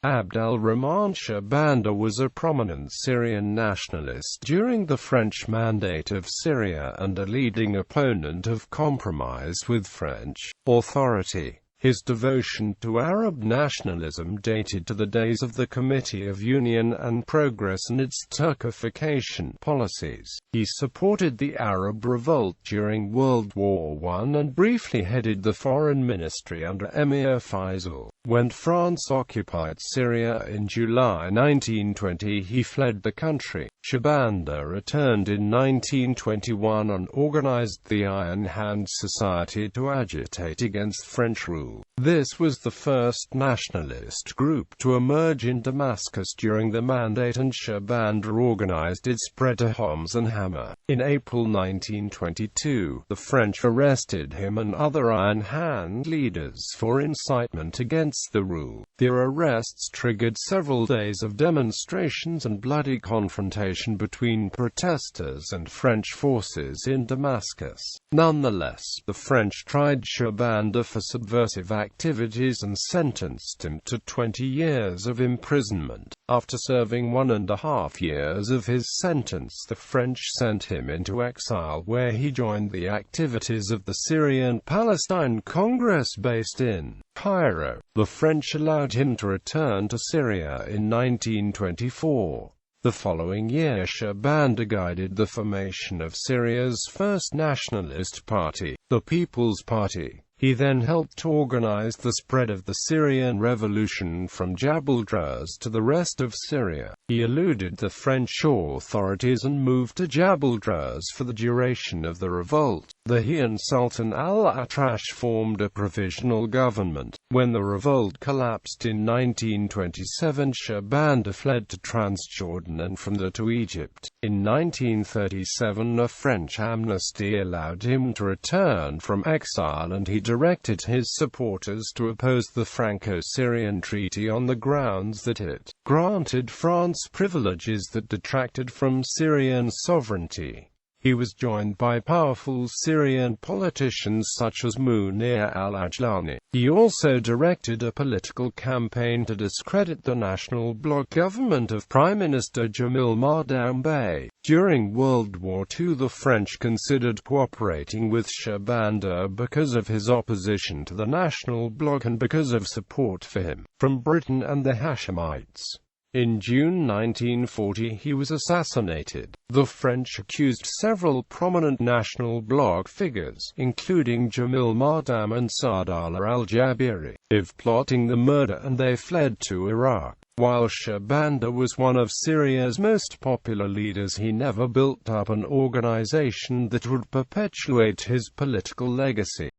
al-Rahman Shahbandar was a prominent Syrian nationalist during the French Mandate of Syria and a leading opponent of compromise with French authority. His devotion to Arab nationalism dated to the days of the Committee of Union and Progress and its Turkification policies. He supported the Arab Revolt during World War I and briefly headed the foreign ministry under Emir Faisal.When France occupied Syria in July 1920, he fled the country. Shahbandar returned in 1921 and organized the Iron Hand Society to agitate against French rule. This was the first nationalist group to emerge in Damascus during the Mandate, and Shahbandar organized its spread to Homs and Hama. In April 1922, the French arrested him and other Iron Hand leaders for incitement against the rule. Their arrests triggered several days of demonstrations and bloody confrontation between protesters and French forces in Damascus. Nonetheless, the French tried Shahbandar for subversive activities and sentenced him to 20 years of imprisonment. After serving 1.5 years of his sentence, the French sent him into exile, where he joined the activities of the Syrian-Palestine Congress based in Cairo. The French allowed him to return to Syria in 1924. The following year, Shahbandar guided the formation of Syria's first nationalist party, the People's Party. He then helped to organize the spread of the Syrian Revolution from Jabal Druze to the rest of Syria. He eluded the French authorities and moved to Jabal Druze for the duration of the revolt. He and Sultan al-Atrash formed a provisional government. When the revolt collapsed in 1927, Shahbandar fled to Transjordan and from there to Egypt. In 1937, a French amnesty allowed him to return from exile, and he directed his supporters to oppose the Franco-Syrian treaty on the grounds that it granted France privileges that detracted from Syrian sovereignty. He was joined by powerful Syrian politicians such as Munir al-Ajlani. He also directed a political campaign to discredit the National Bloc government of Prime Minister Jamil Mardambe. During World War II, the French considered cooperating with Shahbandar because of his opposition to the National Bloc and because of support for him from Britain and the Hashemites. In June 1940, he was assassinated. The French accused several prominent National Bloc figures, including Jamil Mardam and Saadallah al-Jabiri, of plotting the murder, and they fled to Iraq. While Shahbandar was one of Syria's most popular leaders, he never built up an organization that would perpetuate his political legacy.